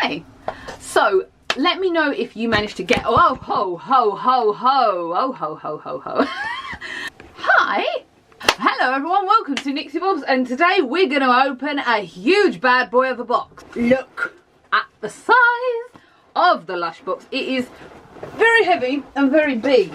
Okay, so let me know if you managed to get, oh ho ho ho ho, oh ho ho ho ho. Hi, hello everyone, welcome to Nixie Bobs, and today we're going to open a huge bad boy of a box. Look at the size of the Lush box. It is very heavy and very big.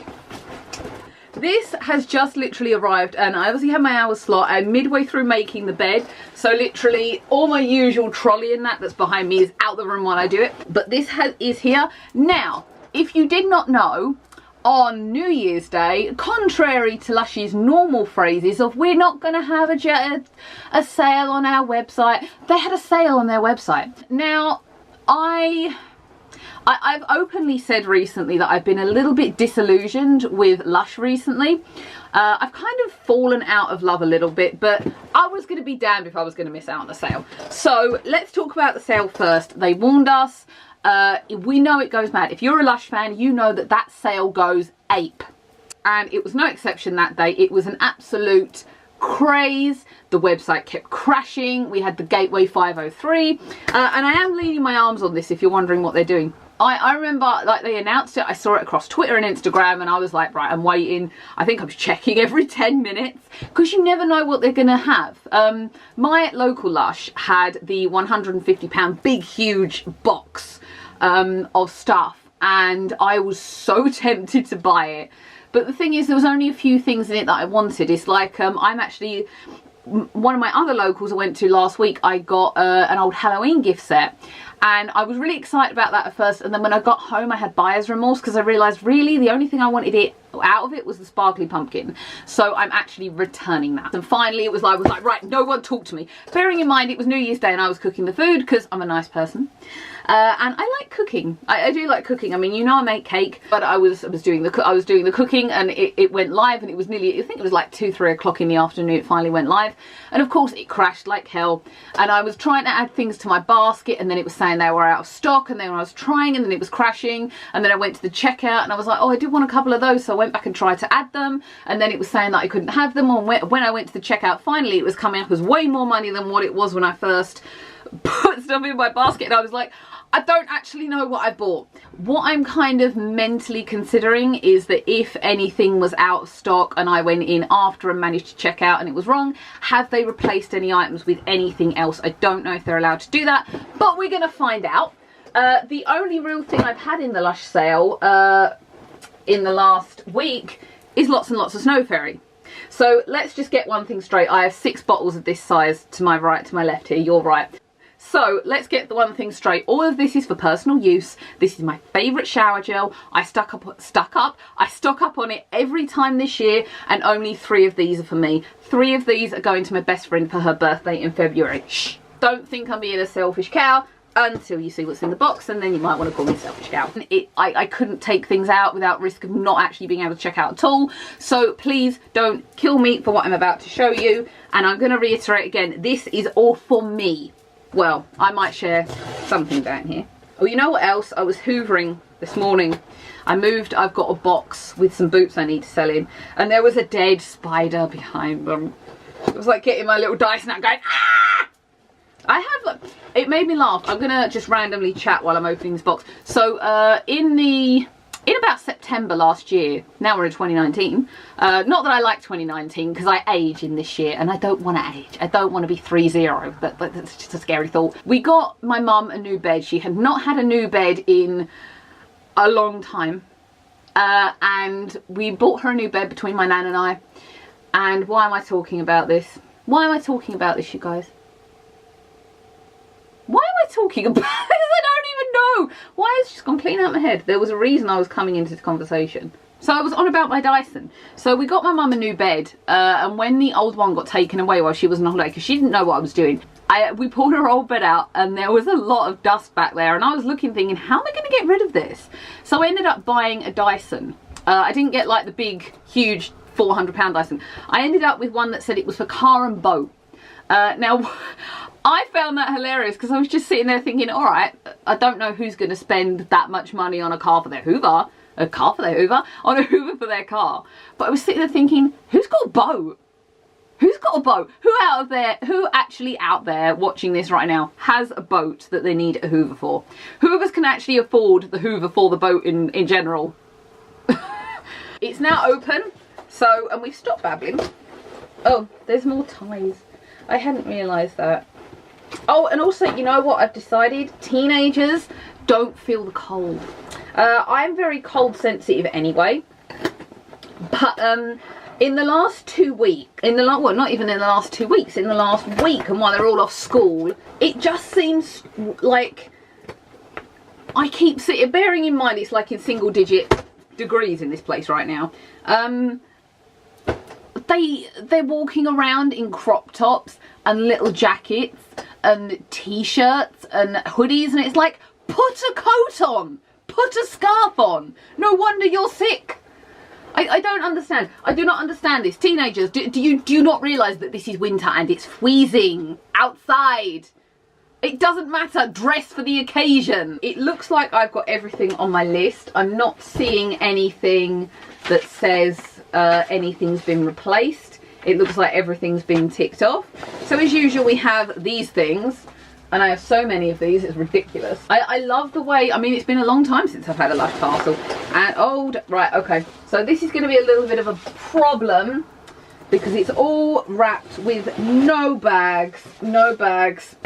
This has just literally arrived, and I obviously had my hour slot. I'm midway through making the bed, so literally all my usual trolley and that's behind me is out the room while I do it. But this is here. Now, if you did not know, on New Year's Day, contrary to Lush's normal phrases of we're not going to have a sale on our website, they had a sale on their website. Now, I've openly said recently that I've been a little bit disillusioned with Lush recently. I've kind of fallen out of love a little bit, but I was going to be damned if I was going to miss out on the sale. So let's talk about the sale first. They warned us. We know it goes mad. If you're a Lush fan, you know that that sale goes ape. And it was no exception that day. It was an absolute craze. The website kept crashing. We had the Gateway 503. And I am leaning my arms on this if you're wondering what they're doing. I remember, like, they announced it, I saw it across Twitter and Instagram, and I was like, right, I'm waiting. I think I was checking every 10 minutes, because you never know what they're going to have. My local Lush had the £150 big, huge box of stuff, and I was so tempted to buy it. But the thing is, there was only a few things in it that I wanted. It's like, I'm actually, one of my other locals I went to last week, I got an old Halloween gift set. And I was really excited about that at first, and then when I got home I had buyer's remorse, because I realised really the only thing I wanted out of it was the sparkly pumpkin. So I'm actually returning that. And finally I was like, right, no one talk to me. Bearing in mind it was New Year's Day and I was cooking the food, because I'm a nice person. And I like cooking. I do like cooking. I mean, you know, I make cake, but I was doing the cooking, and it went live, and it was nearly, I think it was like 2-3 o'clock in the afternoon it finally went live, and of course it crashed like hell. And I was trying to add things to my basket, and then it was saying they were out of stock, and then I was trying, and then it was crashing, and then I went to the checkout and I was like, oh, I did want a couple of those, so I went back and tried to add them, and then it was saying that I couldn't have them. And when I went to the checkout, finally it was coming up as way more money than what it was when I first put stuff in my basket, and I was like, I don't actually know what I bought. What I'm kind of mentally considering is that if anything was out of stock and I went in after and managed to check out and it was wrong, have they replaced any items with anything else? I don't know if they're allowed to do that, but we're gonna find out. The only real thing I've had in the Lush sale in the last week is lots and lots of Snow Fairy. So let's just get one thing straight. I have 6 bottles of this size to my right, to my left here, you're right. So let's get the one thing straight. All of this is for personal use. This is my favourite shower gel. I stock up on it every time this year, and only 3 of these are for me. 3 of these are going to my best friend for her birthday in February. Shh! Don't think I'm being a selfish cow until you see what's in the box, and then you might want to call me a selfish cow. I couldn't take things out without risk of not actually being able to check out at all. So please don't kill me for what I'm about to show you. And I'm going to reiterate again, this is all for me. Well, I might share something down here. Oh, you know what else? I was hoovering this morning. I've got a box with some boots I need to sell in, and there was a dead spider behind them. It was like getting my little Dyson out going, ah! It made me laugh. I'm gonna just randomly chat while I'm opening this box. So, in about September last year, now we're in 2019, not that I like 2019 because I age in this year and I don't want to age. I don't want to be 30, that's just a scary thought. We got my mum a new bed. She had not had a new bed in a long time, and we bought her a new bed between my nan and I. And why am I talking about this? Why am I talking about this, you guys? Why am I talking about this? I don't even know. Why has it just gone clean out my head? There was a reason I was coming into this conversation. So I was on about my Dyson. So we got my mum a new bed, and when the old one got taken away while she was on holiday, because she didn't know what I was doing, we pulled her old bed out, and there was a lot of dust back there, and I was looking thinking, how am I going to get rid of this? So I ended up buying a Dyson. I didn't get like the big, huge £400 Dyson. I ended up with one that said it was for car and boat. Now, I found that hilarious because I was just sitting there thinking, all right, I don't know who's going to spend that much money on a car for their Hoover, on a Hoover for their car. But I was sitting there thinking, who's got a boat? Who's got a boat? Who actually out there watching this right now has a boat that they need a Hoover for? Who of us can actually afford the Hoover for the boat in general? It's now open, so, and we've stopped babbling. Oh, there's more ties. I hadn't realised that. Oh, and also, you know what I've decided? Teenagers don't feel the cold. I'm very cold sensitive anyway. But in the last 2 weeks, well, not even in the last 2 weeks, in the last week, and while they're all off school, it just seems like I keep sitting, bearing in mind it's like in single digit degrees in this place right now. They're walking around in crop tops and little jackets and t-shirts and hoodies, and it's like, put a coat on, put a scarf on. No wonder you're sick. I don't understand. I do not understand this. Teenagers, do you not realise that this is winter and it's freezing outside? It doesn't matter. Dress for the occasion. It looks like I've got everything on my list. I'm not seeing anything that says anything's been replaced. It looks like everything's been ticked off. So as usual, we have these things. And I have so many of these, it's ridiculous. I love the way, I mean, it's been a long time since I've had a Lush parcel. And, right, okay. So this is going to be a little bit of a problem because it's all wrapped with no bags,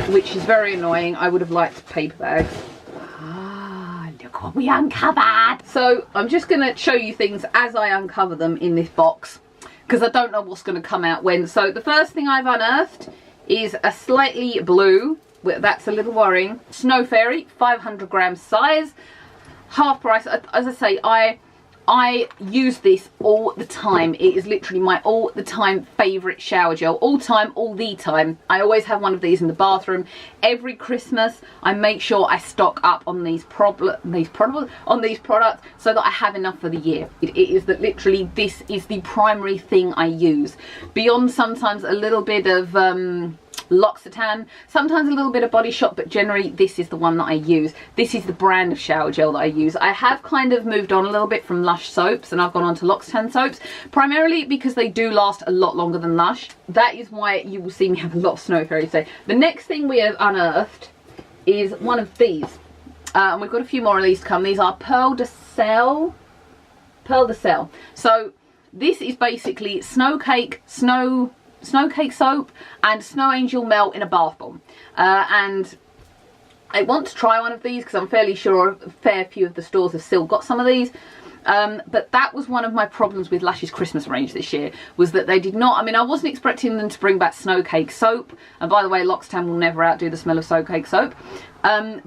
which is very annoying. I would have liked paper bags. Ah, look what we uncovered. So I'm just going to show you things as I uncover them in this box because I don't know what's going to come out when. So the first thing I've unearthed is a slightly blue, that's a little worrying, Snow Fairy, 500 grams size, half price. As I say, I use this all the time. It is literally my all the time favourite shower gel. All the time. I always have one of these in the bathroom. Every Christmas I make sure I stock up on these products so that I have enough for the year. It is that literally this is the primary thing I use. Beyond sometimes a little bit of L'Occitane, sometimes a little bit of Body Shop, but generally this is the one that I use. This is the brand of shower gel that I use. I have kind of moved on a little bit from Lush soaps and I've gone on to L'Occitane soaps, primarily because they do last a lot longer than Lush. That is why you will see me have a lot of Snow Fairy today. The next thing we have unearthed is one of these. And we've got a few more of these to come. These are Pearl de Sel. So this is basically snow cake soap and Snow Angel melt in a bath bomb, and I want to try one of these because I'm fairly sure a fair few of the stores have still got some of these. But that was one of my problems with Lush's Christmas range this year, was that they did not, I mean, I wasn't expecting them to bring back snow cake soap, and by the way, L'Occitane will never outdo the smell of snow cake soap,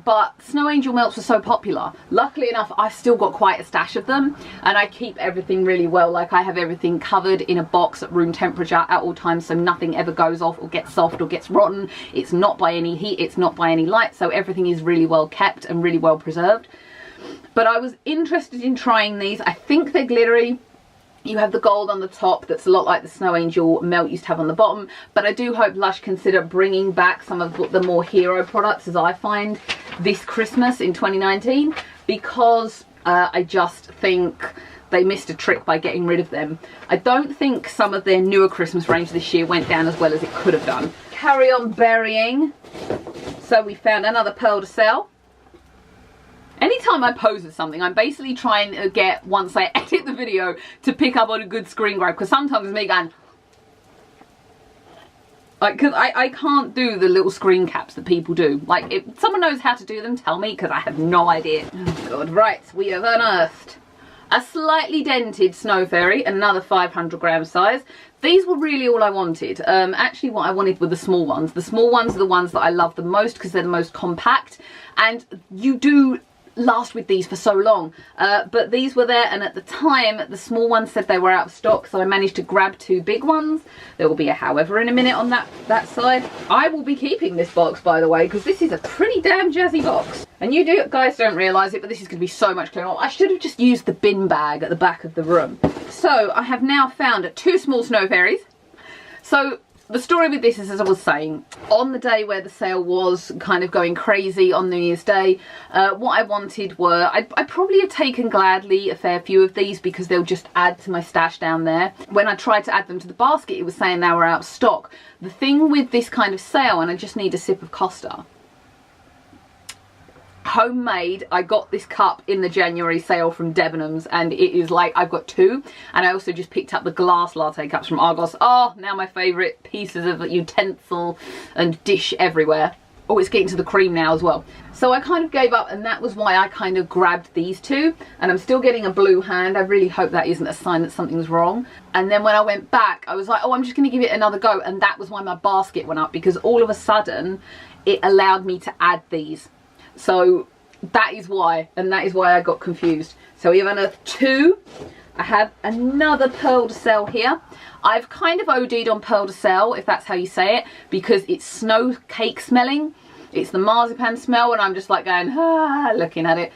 but Snow Angel melts were so popular. Luckily enough, I've still got quite a stash of them, and I keep everything really well. Like, I have everything covered in a box at room temperature at all times, so nothing ever goes off or gets soft or gets rotten. It's not by any heat, it's not by any light, so everything is really well kept and really well preserved. But I was interested in trying these. I think they're glittery. You have the gold on the top that's a lot like the Snow Angel melt used to have on the bottom. But I do hope Lush consider bringing back some of the more hero products, as I find, this Christmas in 2019. Because I just think they missed a trick by getting rid of them. I don't think some of their newer Christmas range this year went down as well as it could have done. Carry on burying. So we found another Pearl de Sel. Anytime I pose with something, I'm basically trying to get, once I edit the video, to pick up on a good screen grab, because sometimes it's me going, like, because I can't do the little screen caps that people do. Like, if someone knows how to do them, tell me, because I have no idea. Oh god, right, we have unearthed a slightly dented Snow Fairy, another 500 gram size. These were really all I wanted. Actually, what I wanted were the small ones. The small ones are the ones that I love the most because they're the most compact, and you do last with these for so long, but these were there, and at the time the small ones said they were out of stock, so I managed to grab two big ones. There will be a however in a minute on that side. I will be keeping this box, by the way, because this is a pretty damn jazzy box, and you guys don't realise it, but this is going to be so much cleaner. I should have just used the bin bag at the back of the room. So I have now found two small Snow Fairies. So the story with this is, as I was saying, on the day where the sale was kind of going crazy on New Year's Day, what I wanted were, I'd probably have taken gladly a fair few of these because they'll just add to my stash down there. When I tried to add them to the basket, it was saying they were out of stock. The thing with this kind of sale, and I just need a sip of Costa. Homemade, I got this cup in the January sale from Debenhams, and it is like, I've got two, and I also just picked up the glass latte cups from Argos. Oh, now my favourite pieces of utensil and dish everywhere. Oh, it's getting to the cream now as well. So I kind of gave up, and that was why I kind of grabbed these two, and I'm still getting a blue hand. I really hope that isn't a sign that something's wrong. And then when I went back, I was like, oh, I'm just going to give it another go, and that was why my basket went up, because all of a sudden it allowed me to add these. So that is why, and that is why I got confused. So we have unearthed two. I have another Pearl de Sel here. I've kind of OD'd on Pearl de Sel, if that's how you say it, because it's snow cake smelling. It's the marzipan smell, and I'm just like going, ah, looking at it.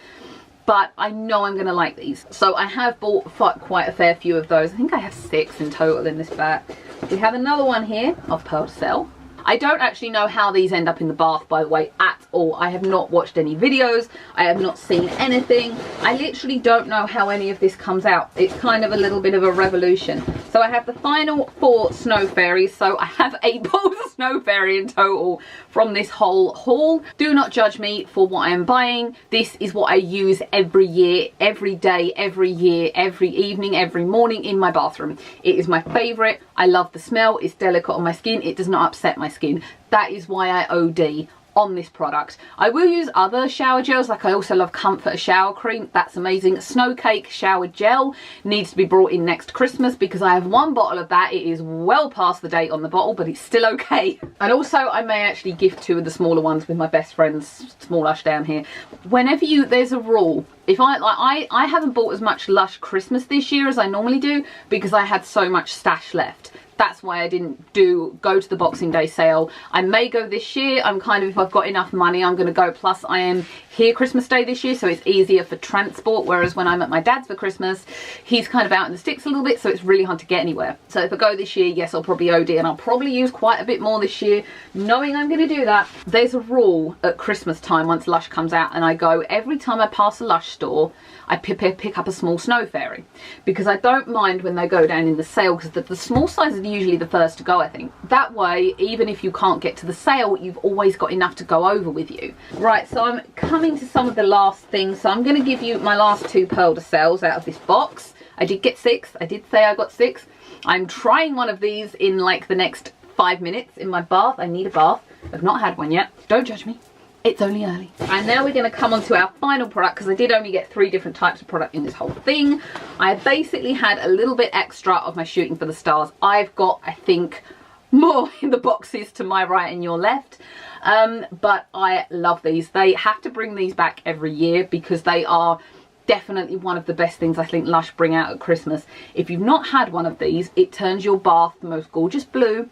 But I know I'm going to like these. So I have bought quite a fair few of those. I think I have 6 in total in this bag. We have another one here of Pearl de Sel. I don't actually know how these end up in the bath, by the way, at all. I have not watched any videos. I have not seen anything. I literally don't know how any of this comes out. It's kind of a little bit of a revolution. So I have the final 4 snow fairies. So I have 8 balls of snow fairy in total from this whole haul. Do not judge me for what I am buying. This is what I use every year, every day, every year, every evening, every morning in my bathroom. It is my favourite. I love the smell. It's delicate on my skin. It does not upset my skin. That is why I OD on this product. I will use other shower gels, like I also love Comfort shower cream. That's amazing. Snow Cake shower gel needs to be brought in next Christmas because I have 1 bottle of that. It is well past the date on the bottle, but it's still okay. And also I may actually gift 2 of the smaller ones with my best friends, small Lush down here. Whenever there's a rule. If I haven't bought as much Lush Christmas this year as I normally do because I had so much stash left. That's why I didn't go to the Boxing Day sale. I may go this year. I'm kind of, if I've got enough money, I'm going to go. Plus I am here Christmas Day this year, so it's easier for transport. Whereas when I'm at my dad's for Christmas, he's kind of out in the sticks a little bit, so it's really hard to get anywhere. So if I go this year, yes, I'll probably OD, and I'll probably use quite a bit more this year, knowing I'm going to do that. There's a rule at Christmas time once Lush comes out, and I go, every time I pass a Lush store, I pick up a small snow fairy, because I don't mind when they go down in the sale, because the small size is usually the first to go, I think. That way, even if you can't get to the sale, you've always got enough to go over with you. Right, so I'm coming to some of the last things. So I'm going to give you my last 2 Pearl de Sels out of this box. I did get 6. I did say I got 6. I'm trying one of these in like the next 5 minutes in my bath. I need a bath. I've not had one yet. Don't judge me. It's only early. And now we're going to come on to our final product, because I did only get 3 different types of product in this whole thing. I basically had a little bit extra of my Shooting for the Stars. I've got, I think, more in the boxes to my right and your left. But I love these. They have to bring these back every year because they are definitely one of the best things I think Lush bring out at Christmas. If you've not had one of these, it turns your bath the most gorgeous blue,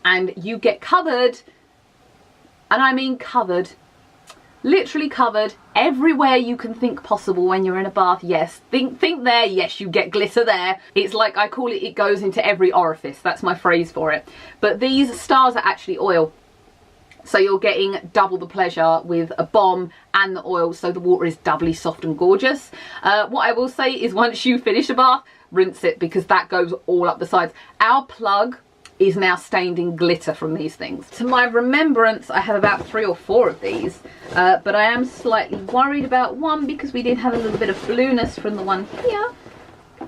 and you get covered, and I mean covered, literally covered everywhere you can think possible when you're in a bath. Yes, think there, yes, you get glitter there. It's like, I call it, it goes into every orifice. That's my phrase for it. But these stars are actually oil, so you're getting double the pleasure with a bomb and the oil, so the water is doubly soft and gorgeous. What I will say is, once you finish a bath, rinse it, because that goes all up the sides. Our plug is now stained in glitter from these things. To my remembrance, I have about 3 or 4 of these, but I am slightly worried about one because we did have a little bit of blueness from the one here,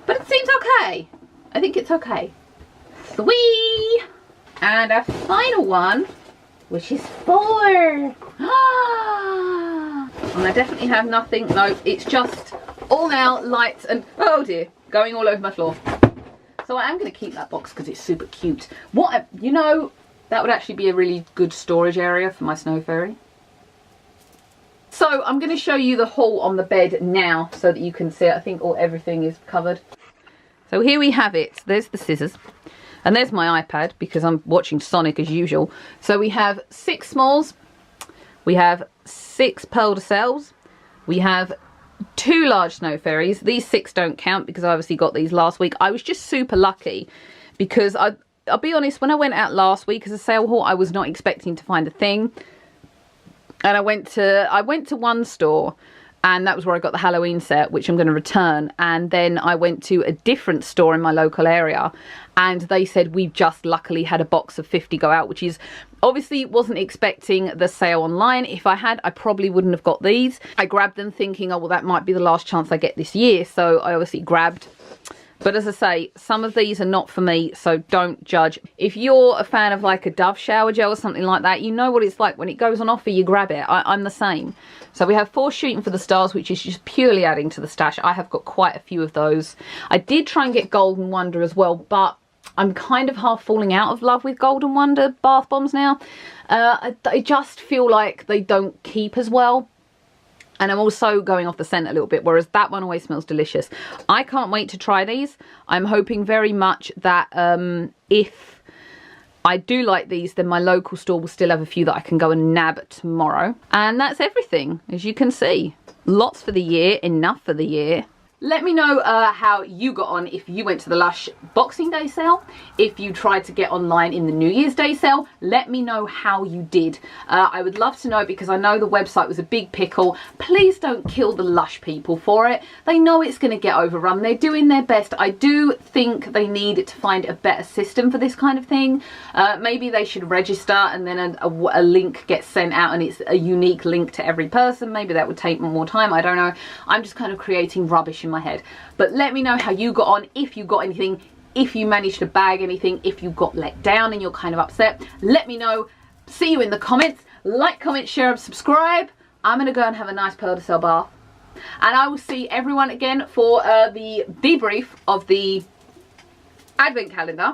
but it seems okay. I think it's okay. Sweet! And our final one, which is 4. And I definitely have nothing. No, it's just all now lights and, oh dear, going all over my floor. So I am going to keep that box because it's super cute. You know, that would actually be a really good storage area for my snow fairy. So I'm going to show you the haul on the bed now so that you can see it. I think everything is covered. So here we have it. There's the scissors. And there's my iPad because I'm watching Sonic as usual. So we have 6 smalls. We have 6 Pearl de Sels. We have 2 large snow fairies. These 6 don't count because I obviously got these last week. I was just super lucky because I'll be honest, when I went out last week as a sale haul, I was not expecting to find a thing. And I went to one store, and that was where I got the Halloween set, which I'm going to return. And then I went to a different store in my local area, and they said we've just luckily had a box of 50 go out, which is obviously wasn't expecting the sale online. If I had, I probably wouldn't have got these. I grabbed them thinking, oh, well, that might be the last chance I get this year. So I obviously grabbed. But as I say, some of these are not for me, so don't judge. If you're a fan of like a Dove shower gel or something like that, you know what it's like when it goes on offer, you grab it. I'm the same. So we have 4 Shooting for the Stars, which is just purely adding to the stash. I have got quite a few of those. I did try and get Golden Wonder as well, but I'm kind of half falling out of love with Golden Wonder bath bombs now. I just feel like they don't keep as well. And I'm also going off the scent a little bit, whereas that one always smells delicious. I can't wait to try these. I'm hoping very much that if I do like these, then my local store will still have a few that I can go and nab tomorrow. And that's everything, as you can see. Lots for the year, enough for the year. Let me know how you got on if you went to the Lush Boxing Day sale. If you tried to get online in the New Year's Day sale, let me know how you did. I would love to know, because I know the website was a big pickle. Please don't kill the Lush people for it. They know it's going to get overrun. They're doing their best. I do think they need to find a better system for this kind of thing. Maybe they should register and then a link gets sent out and it's a unique link to every person. Maybe that would take more time. I don't know. I'm just kind of creating rubbish in my head. But let me know how you got on, if you got anything, if you managed to bag anything, if you got let down and you're kind of upset. Let me know. See you in the comments. Like, comment, share and subscribe. I'm gonna go and have a nice Pearl de Sel bath, and I will see everyone again for the debrief of the advent calendar.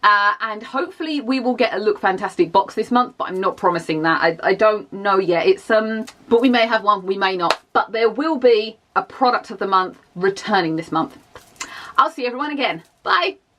And hopefully we will get a Look Fantastic box this month, but I'm not promising that. I don't know yet. It's but we may have one, we may not. But there will be a product of the month returning this month. I'll see everyone again. Bye.